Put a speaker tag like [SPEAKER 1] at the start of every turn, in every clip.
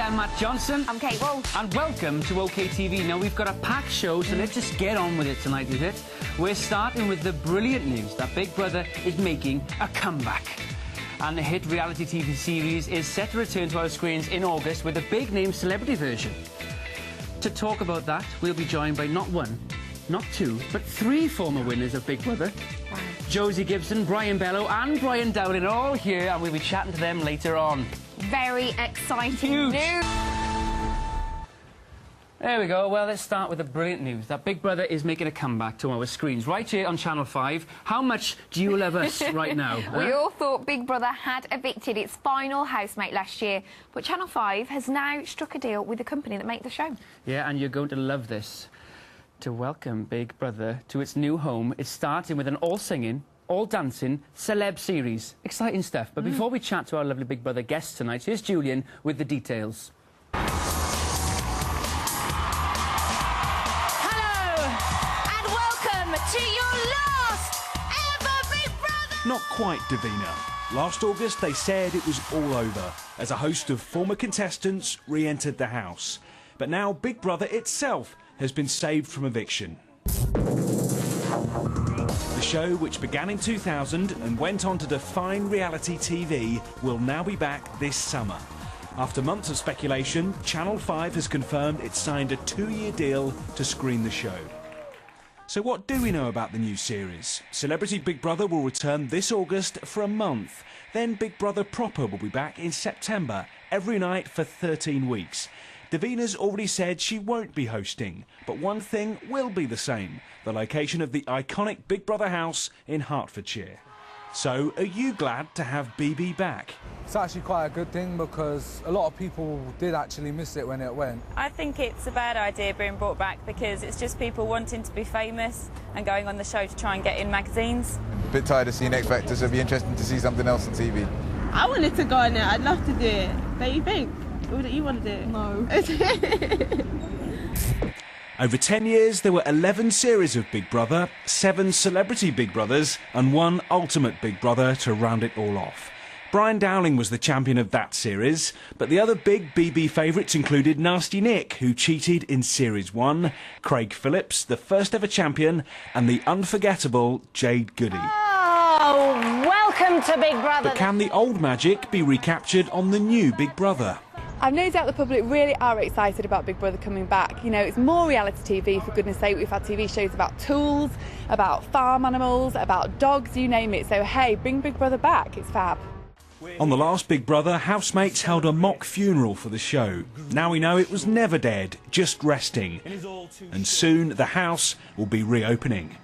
[SPEAKER 1] I'm Matt Johnson.
[SPEAKER 2] I'm Kate Walsh.
[SPEAKER 1] And welcome to OK TV. Now, we've got a packed show, so let's just get on with it tonight, is it? We're starting with the brilliant news that Big Brother is making a comeback. And the hit reality TV series is set to return to our screens in August with a big-name celebrity version. To talk about that, we'll be joined by not one, not two, but three former winners of Big Brother. Wow. Josie Gibson, Brian Bellow and Brian Dowling are all here, and we'll be chatting to them later on.
[SPEAKER 2] Very exciting news.
[SPEAKER 1] There we go. Well, let's start with the brilliant news that Big Brother is making a comeback to our screens right here on Channel 5. How much do you love us right now?
[SPEAKER 2] We all thought Big Brother had evicted its final housemate last year, but Channel 5 has now struck a deal with the company that make the show.
[SPEAKER 1] Yeah, and you're going to love this. To welcome Big Brother to its new home, it's starting with an all-singing, all-dancing celeb series. Exciting stuff. But before we chat to our lovely Big Brother guests tonight, here's Julian with the details.
[SPEAKER 2] To your last ever Big Brother!
[SPEAKER 3] Not quite, Davina. Last August, they said it was all over, as a host of former contestants re-entered the house. But now Big Brother itself has been saved from eviction. The show, which began in 2000 and went on to define reality TV, will now be back this summer. After months of speculation, Channel 5 has confirmed it's signed a 2-year deal to screen the show. So what do we know about the new series? Celebrity Big Brother will return this August for a month. Then Big Brother proper will be back in September, every night for 13 weeks. Davina's already said she won't be hosting, but one thing will be the same, the location of the iconic Big Brother house in Hertfordshire. So, are you glad to have BB back?
[SPEAKER 4] It's actually quite a good thing because a lot of people did actually miss it when it went.
[SPEAKER 5] I think it's a bad idea being brought back because it's just people wanting to be famous and going on the show to try and get in magazines.
[SPEAKER 6] A bit tired of seeing X Factor, so it'd be interesting to see something else on TV.
[SPEAKER 7] I wanted to go on it. I'd love to do it. Don't you think? Or do you want to do it? No.
[SPEAKER 3] Over 10 years, there were 11 series of Big Brother, 7 celebrity Big Brothers, and 1 ultimate Big Brother to round it all off. Brian Dowling was the champion of that series, but the other big BB favourites included Nasty Nick, who cheated in Series 1, Craig Phillips, the first ever champion, and the unforgettable Jade Goody.
[SPEAKER 2] Oh, welcome to Big Brother.
[SPEAKER 3] But can the old magic be recaptured on the new Big Brother?
[SPEAKER 8] I've no doubt the public really are excited about Big Brother coming back. You know, it's more reality TV, for goodness sake. We've had TV shows about tools, about farm animals, about dogs, you name it. So, hey, bring Big Brother back. It's fab.
[SPEAKER 3] On the last Big Brother, housemates held a mock funeral for the show. Now we know it was never dead, just resting. And soon the house will be reopening.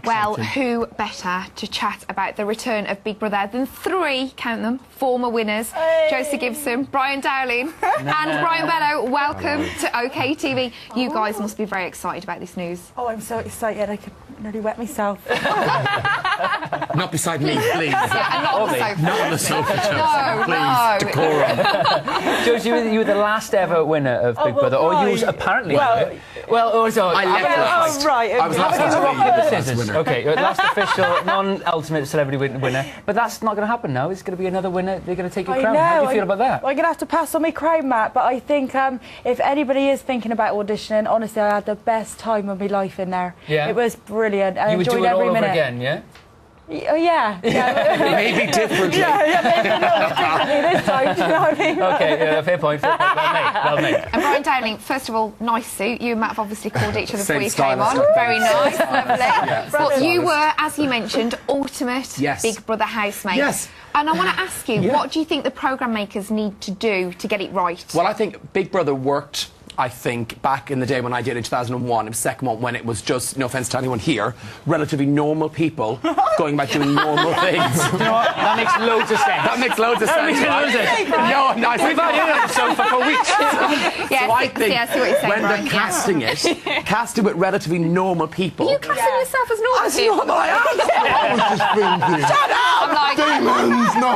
[SPEAKER 2] Well, who better to chat about the return of Big Brother than 3, count them, former winners, Josie Gibson, Brian Dowling and Brian Bellow. Welcome to OK TV. You guys must be very excited about this news.
[SPEAKER 9] Oh, I'm so excited, I could nearly wet myself.
[SPEAKER 10] Not beside me, please.
[SPEAKER 2] Yeah, and not on the sofa.
[SPEAKER 10] Not on the sofa, Josie. Please, decorum.
[SPEAKER 1] Josie, you were the last ever winner of Big Brother, or you apparently...
[SPEAKER 10] I left last.
[SPEAKER 9] Right,
[SPEAKER 10] I was last
[SPEAKER 1] the winner. OK, last official, non-ultimate celebrity winner. But that's not going to happen now. It's going to be another winner. They're going to take your crown. How do you feel about that?
[SPEAKER 9] I'm going to have to pass on my crown, Matt, but I think if anybody is thinking about auditioning, honestly, I had the best time of my life in there. Yeah. It was brilliant. I enjoyed every minute.
[SPEAKER 1] You would do it all over again, yeah?
[SPEAKER 9] Oh, yeah.
[SPEAKER 10] Maybe differently.
[SPEAKER 9] Yeah, maybe a little bit differently this time, do you know what I mean?
[SPEAKER 1] OK, fair point. Well made.
[SPEAKER 2] And Brian Dowling, first of all, nice suit. You and Matt have obviously called each other before you
[SPEAKER 10] Same
[SPEAKER 2] came on. Very nice, lovely.
[SPEAKER 10] Yeah.
[SPEAKER 2] But you were, as you mentioned, ultimate Big Brother housemate.
[SPEAKER 10] Yes.
[SPEAKER 2] And I want to ask you, what do you think the programme makers need to do to get it right?
[SPEAKER 10] Well, I think Big Brother worked, I think, back in the day when I did it in 2001, it was second one, when it was just, no offence to anyone here, relatively normal people going about doing normal things.
[SPEAKER 1] You know what? That makes loads of sense.
[SPEAKER 10] That makes loads of sense. No, we've had you on the sofa for weeks.
[SPEAKER 2] Yeah,
[SPEAKER 10] so I think
[SPEAKER 2] I see what you're saying,
[SPEAKER 10] when
[SPEAKER 2] Brian,
[SPEAKER 10] they're casting it, cast it with relatively normal people.
[SPEAKER 2] Are you casting yourself as normal?
[SPEAKER 10] That's normal, I was just thinking. Shut up!
[SPEAKER 2] I'm like,
[SPEAKER 10] demons, no!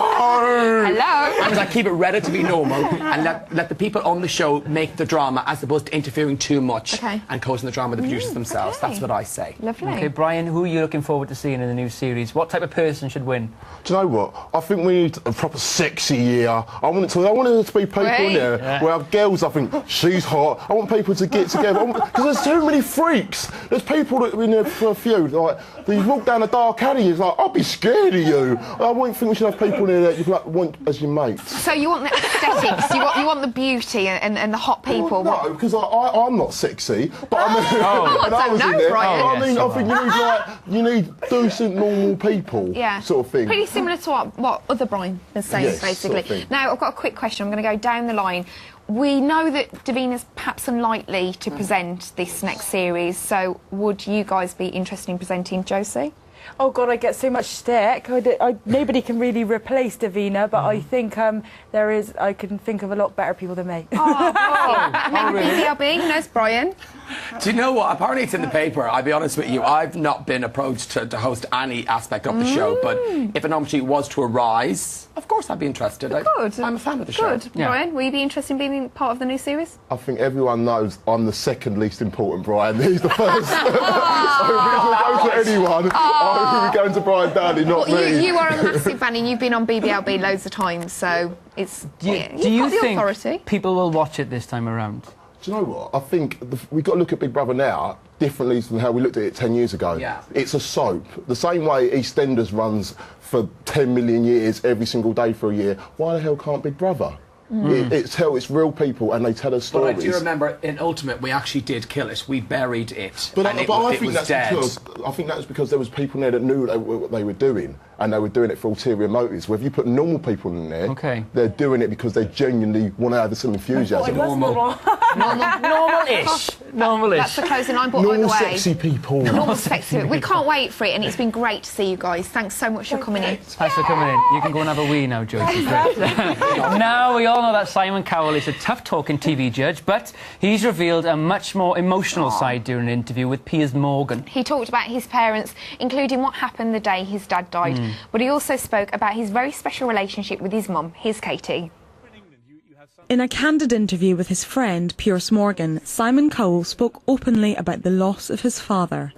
[SPEAKER 2] Hello?
[SPEAKER 10] And like, keep it relatively normal and let the people on the show make the drama as opposed to interfering too much
[SPEAKER 2] Okay.
[SPEAKER 10] and causing the drama with the producers themselves.
[SPEAKER 2] okay.
[SPEAKER 10] That's what I say.
[SPEAKER 2] Lovely.
[SPEAKER 1] Okay, Brian, who are you looking forward to seeing in the new series? What type of person should win?
[SPEAKER 11] Do you know what? I think we need a proper sexy year. I want there to be people in there where have girls. I think she's hot. I want people to get together because there's too many freaks. There's people that are in there for a few. Like you walk down a dark alley, it's like I'll be scared of you. I wouldn't think we should have people in there that you want as your mates.
[SPEAKER 2] So you want the aesthetics, you want the beauty and the hot people.
[SPEAKER 11] Well, no, because I'm not sexy, but I mean,
[SPEAKER 2] I don't know, Brian.
[SPEAKER 11] I mean, I think you need decent, normal people, sort of thing.
[SPEAKER 2] Pretty similar to what other Brian was saying,
[SPEAKER 11] Yes,
[SPEAKER 2] basically.
[SPEAKER 11] sort of thing.
[SPEAKER 2] Now, I've got a quick question. I'm going to go down the line. We know that Davina's perhaps unlikely to present this next series, so would you guys be interested in presenting Josie?
[SPEAKER 9] Oh God, I get so much stick. Nobody can really replace Davina, but I think I can think of a lot better people than me.
[SPEAKER 2] Maybe BBLB, who knows Brian?
[SPEAKER 10] Do you know what? Apparently it's in the paper. I'll be honest with you, I've not been approached to host any aspect of the show, but if an opportunity was to arise, of course I'd be interested.
[SPEAKER 2] Good.
[SPEAKER 10] I'm a fan of the show.
[SPEAKER 2] Good. Brian, will you be interested in being part of the new series?
[SPEAKER 11] I think everyone knows I'm the second least important Brian. He's the first. So if we go to anyone, we're going to Brian Downey, not me.
[SPEAKER 2] You are a massive fan and you've been on BBLB loads of times, so it's...
[SPEAKER 1] Do you think people will watch it this time around?
[SPEAKER 11] Do you know what? I think we've got to look at Big Brother now differently from how we looked at it 10 years ago.
[SPEAKER 10] Yeah.
[SPEAKER 11] It's a soap. The same way EastEnders runs for 10 million years every single day for a year, why the hell can't Big Brother? It's real people and they tell us stories.
[SPEAKER 10] But I do remember in Ultimate we actually did kill it. We buried it.
[SPEAKER 11] But
[SPEAKER 10] and
[SPEAKER 11] I
[SPEAKER 10] it
[SPEAKER 11] think
[SPEAKER 10] was
[SPEAKER 11] that's
[SPEAKER 10] dead.
[SPEAKER 11] because there was people in there that knew what they were doing and they were doing it for ulterior motives. Where if you put normal people in there, they're doing it because they genuinely want to have some enthusiasm.
[SPEAKER 1] Normal-ish. Normal-ish.
[SPEAKER 2] That's the closing line, but
[SPEAKER 11] normal
[SPEAKER 2] by the way...
[SPEAKER 11] sexy people.
[SPEAKER 2] Normal sexy. We can't wait for it and it's been great to see you guys. Thanks so much for coming in.
[SPEAKER 1] Thanks for coming in. You can go and have a wee now, Josie. Now, we all know that Simon Cowell is a tough-talking TV judge, but he's revealed a much more emotional side during an interview with Piers Morgan.
[SPEAKER 2] He talked about his parents, including what happened the day his dad died, but he also spoke about his very special relationship with his mum. Here's Katie.
[SPEAKER 12] In a candid interview with his friend Piers Morgan, Simon Cowell spoke openly about the loss of his father.